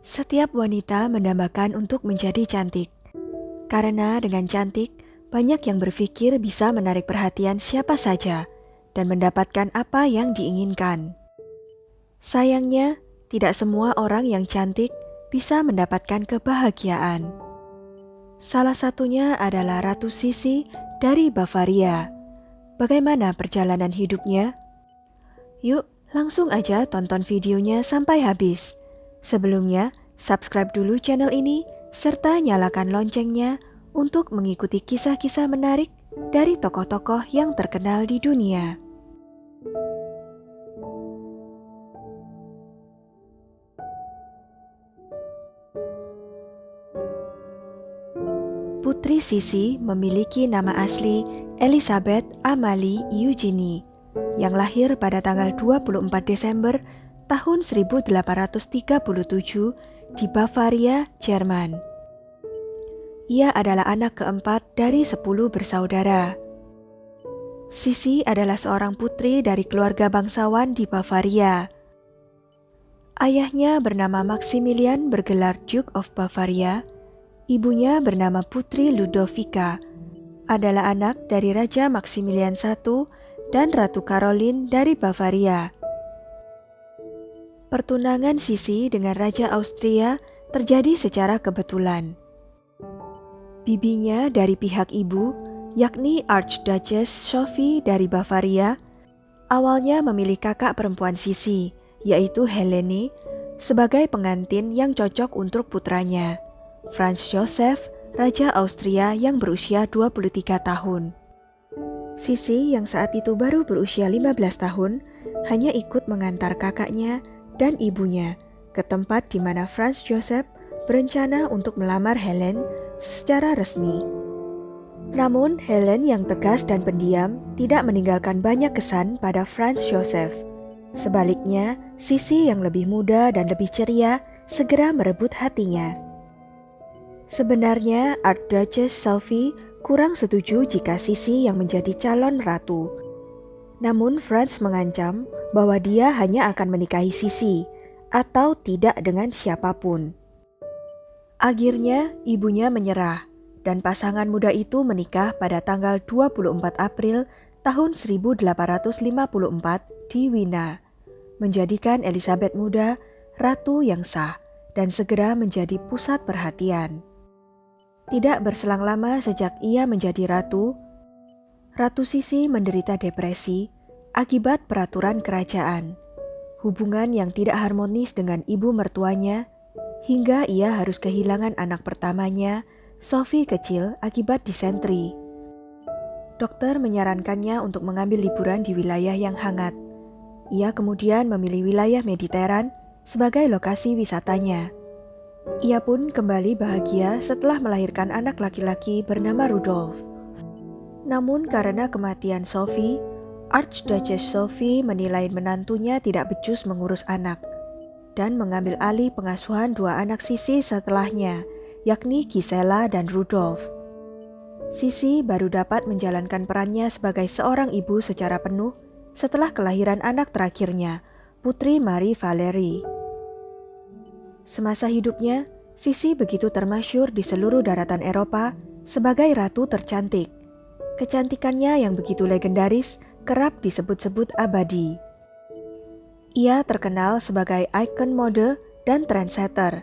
Setiap wanita mendambakan untuk menjadi cantik. Karena dengan cantik, banyak yang berpikir bisa menarik perhatian siapa saja dan mendapatkan apa yang diinginkan. Sayangnya, tidak semua orang yang cantik bisa mendapatkan kebahagiaan. Salah satunya adalah Ratu Sisi dari Bavaria. Bagaimana perjalanan hidupnya? Yuk, langsung aja tonton videonya sampai habis. Sebelumnya, subscribe dulu channel ini serta nyalakan loncengnya untuk mengikuti kisah-kisah menarik dari tokoh-tokoh yang terkenal di dunia. Putri Sisi memiliki nama asli Elizabeth Amalie Eugenie yang lahir pada tanggal 24 Desember tahun 1837 di Bavaria, Jerman. Ia adalah anak keempat dari 10 bersaudara. Sisi adalah seorang putri dari keluarga bangsawan di Bavaria. Ayahnya bernama Maximilian bergelar Duke of Bavaria. Ibunya bernama Putri Ludovica, adalah anak dari Raja Maximilian I dan Ratu Caroline dari Bavaria. Pertunangan Sisi dengan Raja Austria terjadi secara kebetulan. Bibinya dari pihak ibu, yakni Archduchess Sophie dari Bavaria, awalnya memilih kakak perempuan Sisi, yaitu Helene, sebagai pengantin yang cocok untuk putranya, Franz Joseph, Raja Austria yang berusia 23 tahun. Sisi yang saat itu baru berusia 15 tahun, hanya ikut mengantar kakaknya dan ibunya ke tempat di mana Franz Joseph berencana untuk melamar Helen secara resmi. Namun, Helen yang tegas dan pendiam tidak meninggalkan banyak kesan pada Franz Joseph. Sebaliknya, Sisi yang lebih muda dan lebih ceria segera merebut hatinya. Sebenarnya, Archduchess Sophie kurang setuju jika Sisi yang menjadi calon ratu. Namun Franz mengancam bahwa dia hanya akan menikahi Sisi atau tidak dengan siapapun. Akhirnya, ibunya menyerah dan pasangan muda itu menikah pada tanggal 24 April tahun 1854 di Wina, menjadikan Elizabeth muda ratu yang sah dan segera menjadi pusat perhatian. Tidak berselang lama sejak ia menjadi ratu, Ratu Sisi menderita depresi akibat peraturan kerajaan, hubungan yang tidak harmonis dengan ibu mertuanya, hingga ia harus kehilangan anak pertamanya, Sophie kecil, akibat disentri. Dokter menyarankannya untuk mengambil liburan di wilayah yang hangat. Ia kemudian memilih wilayah Mediteran sebagai lokasi wisatanya. Ia pun kembali bahagia setelah melahirkan anak laki-laki bernama Rudolf. Namun karena kematian Sophie, Archduchess Sophie menilai menantunya tidak becus mengurus anak dan mengambil alih pengasuhan dua anak Sisi setelahnya, yakni Gisela dan Rudolf. Sisi baru dapat menjalankan perannya sebagai seorang ibu secara penuh setelah kelahiran anak terakhirnya, Putri Marie Valerie. Semasa hidupnya, Sisi begitu termasyhur di seluruh daratan Eropa sebagai ratu tercantik. Kecantikannya yang begitu legendaris kerap disebut-sebut abadi. Ia terkenal sebagai ikon mode dan trendsetter.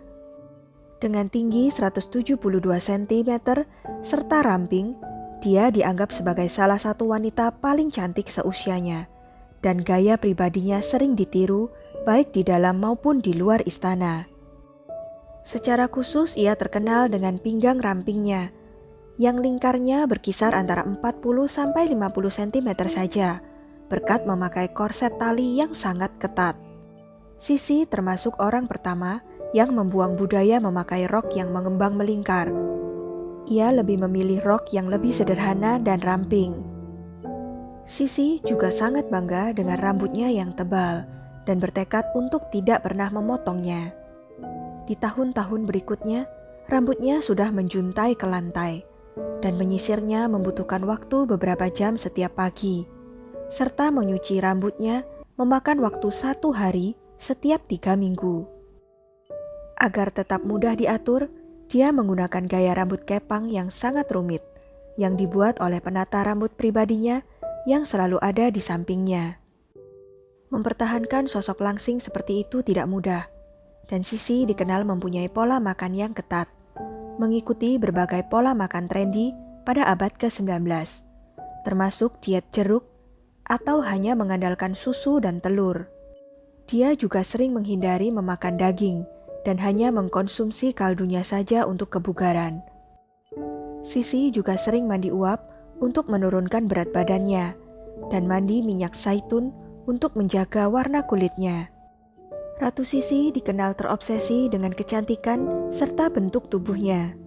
Dengan tinggi 172 cm serta ramping, dia dianggap sebagai salah satu wanita paling cantik seusianya, dan gaya pribadinya sering ditiru baik di dalam maupun di luar istana. Secara khusus ia terkenal dengan pinggang rampingnya, yang lingkarnya berkisar antara 40-50 cm saja, berkat memakai korset tali yang sangat ketat. Sisi termasuk orang pertama yang membuang budaya memakai rok yang mengembang melingkar. Ia lebih memilih rok yang lebih sederhana dan ramping. Sisi juga sangat bangga dengan rambutnya yang tebal dan bertekad untuk tidak pernah memotongnya. Di tahun-tahun berikutnya, rambutnya sudah menjuntai ke lantai, dan menyisirnya membutuhkan waktu beberapa jam setiap pagi, serta menyuci rambutnya memakan waktu 1 hari setiap 3 minggu. Agar tetap mudah diatur, dia menggunakan gaya rambut kepang yang sangat rumit, yang dibuat oleh penata rambut pribadinya yang selalu ada di sampingnya. Mempertahankan sosok langsing seperti itu tidak mudah, dan Sisi dikenal mempunyai pola makan yang ketat, mengikuti berbagai pola makan trendy pada abad ke-19, termasuk diet jeruk atau hanya mengandalkan susu dan telur. Dia juga sering menghindari memakan daging dan hanya mengkonsumsi kaldunya saja untuk kebugaran. Sisi juga sering mandi uap untuk menurunkan berat badannya dan mandi minyak zaitun untuk menjaga warna kulitnya. Ratu Sisi dikenal terobsesi dengan kecantikan serta bentuk tubuhnya.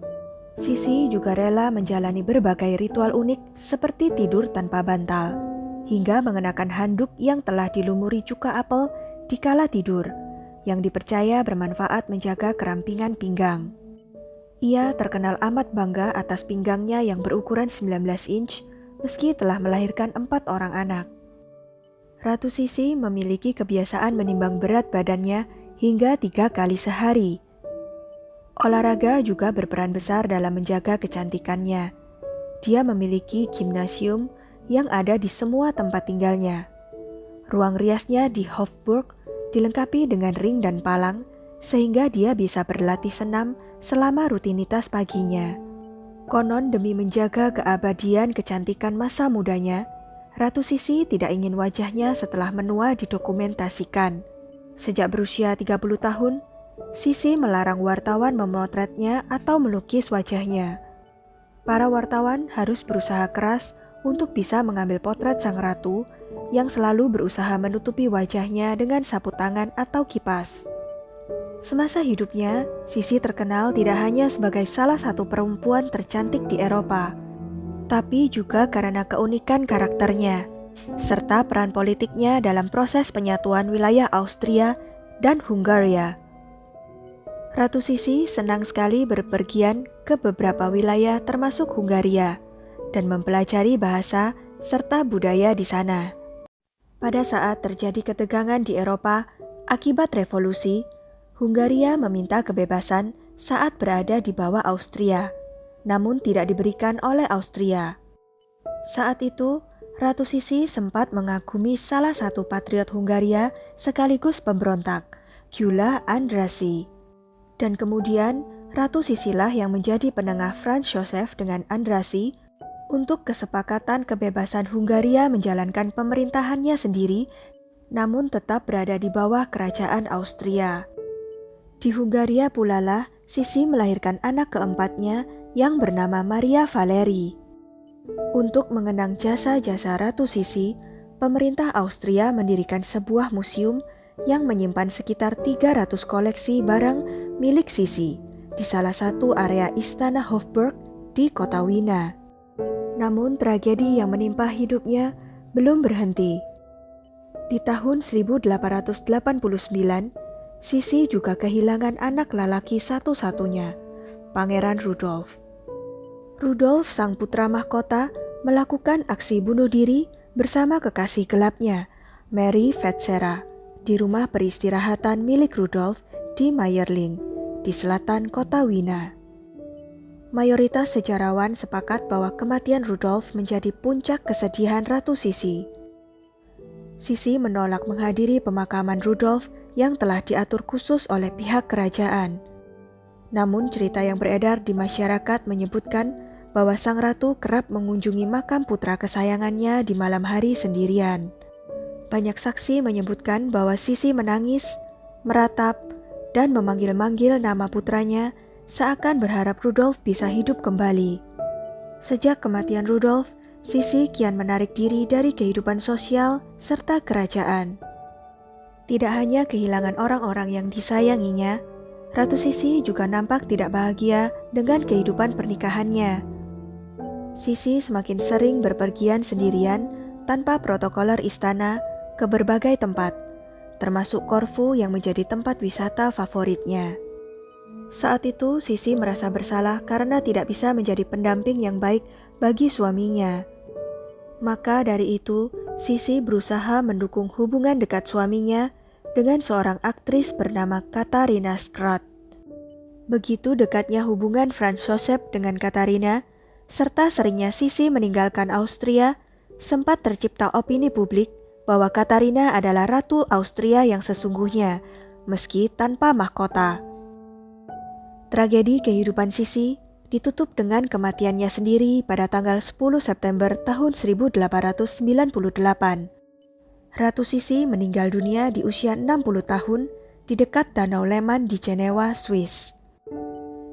Sisi juga rela menjalani berbagai ritual unik seperti tidur tanpa bantal, hingga mengenakan handuk yang telah dilumuri cuka apel di kala tidur, yang dipercaya bermanfaat menjaga kerampingan pinggang. Ia terkenal amat bangga atas pinggangnya yang berukuran 19 inch meski telah melahirkan 4 orang anak. Ratu Sisi memiliki kebiasaan menimbang berat badannya hingga 3 kali sehari. Olahraga juga berperan besar dalam menjaga kecantikannya. Dia memiliki gimnasium yang ada di semua tempat tinggalnya. Ruang riasnya di Hofburg dilengkapi dengan ring dan palang, sehingga dia bisa berlatih senam selama rutinitas paginya. Konon demi menjaga keabadian kecantikan masa mudanya, Ratu Sisi tidak ingin wajahnya setelah menua didokumentasikan. Sejak berusia 30 tahun, Sisi melarang wartawan memotretnya atau melukis wajahnya. Para wartawan harus berusaha keras untuk bisa mengambil potret sang ratu yang selalu berusaha menutupi wajahnya dengan sapu tangan atau kipas. Semasa hidupnya, Sisi terkenal tidak hanya sebagai salah satu perempuan tercantik di Eropa, tapi juga karena keunikan karakternya, serta peran politiknya dalam proses penyatuan wilayah Austria dan Hungaria. Ratu Sisi senang sekali berpergian ke beberapa wilayah termasuk Hungaria dan mempelajari bahasa serta budaya di sana. Pada saat terjadi ketegangan di Eropa akibat revolusi, Hungaria meminta kebebasan saat berada di bawah Austria, namun tidak diberikan oleh Austria. Saat itu, Ratu Sisi sempat mengagumi salah satu patriot Hungaria sekaligus pemberontak, Gyula Andrássy. Dan kemudian, Ratu Sisilah yang menjadi penengah Franz Joseph dengan Andrássy untuk kesepakatan kebebasan Hungaria menjalankan pemerintahannya sendiri, namun tetap berada di bawah kerajaan Austria. Di Hungaria pula lah Sisi melahirkan anak keempatnya yang bernama Maria Valerie. Untuk mengenang jasa-jasa Ratu Sisi, pemerintah Austria mendirikan sebuah museum yang menyimpan sekitar 300 koleksi barang milik Sisi di salah satu area Istana Hofburg di kota Wina. Namun tragedi yang menimpa hidupnya belum berhenti. Di tahun 1889, Sisi juga kehilangan anak lelaki satu-satunya, Pangeran Rudolf. Rudolf, sang putra mahkota, melakukan aksi bunuh diri bersama kekasih gelapnya, Mary Vetsera, di rumah peristirahatan milik Rudolf di Mayerling, di selatan kota Wina. Mayoritas sejarawan sepakat bahwa kematian Rudolf menjadi puncak kesedihan Ratu Sisi. Sisi menolak menghadiri pemakaman Rudolf yang telah diatur khusus oleh pihak kerajaan. Namun cerita yang beredar di masyarakat menyebutkan bahwa sang ratu kerap mengunjungi makam putra kesayangannya di malam hari sendirian. Banyak saksi menyebutkan bahwa Sisi menangis, meratap, dan memanggil-manggil nama putranya seakan berharap Rudolf bisa hidup kembali. Sejak kematian Rudolf, Sisi kian menarik diri dari kehidupan sosial serta kerajaan. Tidak hanya kehilangan orang-orang yang disayanginya, Ratu Sisi juga nampak tidak bahagia dengan kehidupan pernikahannya. Sisi semakin sering berpergian sendirian tanpa protokoler istana ke berbagai tempat, termasuk Korfu yang menjadi tempat wisata favoritnya. Saat itu Sisi merasa bersalah karena tidak bisa menjadi pendamping yang baik bagi suaminya. Maka dari itu, Sisi berusaha mendukung hubungan dekat suaminya dengan seorang aktris bernama Katarina Skrat. Begitu dekatnya hubungan Franz Joseph dengan Katarina, serta seringnya Sisi meninggalkan Austria, sempat tercipta opini publik bahwa Katarina adalah Ratu Austria yang sesungguhnya, meski tanpa mahkota. Tragedi kehidupan Sisi ditutup dengan kematiannya sendiri pada tanggal 10 September tahun 1898. Ratu Sisi meninggal dunia di usia 60 tahun di dekat Danau Leman di Jenewa, Swiss.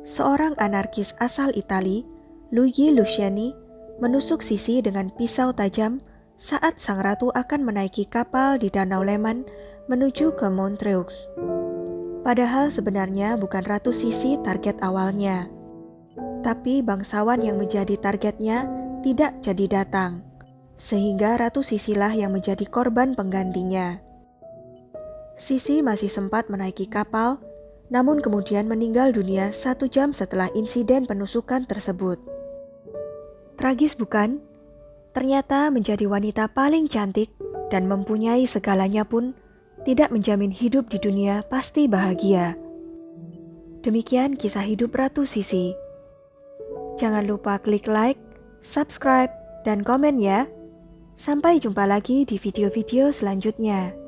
Seorang anarkis asal Itali, Luigi Luciani, menusuk Sisi dengan pisau tajam saat sang ratu akan menaiki kapal di Danau Leman menuju ke Montreux. Padahal sebenarnya bukan Ratu Sisi target awalnya. Tapi bangsawan yang menjadi targetnya tidak jadi datang, sehingga Ratu Sisilah yang menjadi korban penggantinya. Sisi masih sempat menaiki kapal, namun kemudian meninggal dunia 1 jam setelah insiden penusukan tersebut. Tragis bukan? Ternyata menjadi wanita paling cantik dan mempunyai segalanya pun tidak menjamin hidup di dunia pasti bahagia. Demikian kisah hidup Ratu Sisi. Jangan lupa klik like, subscribe, dan komen ya. Sampai jumpa lagi di video-video selanjutnya.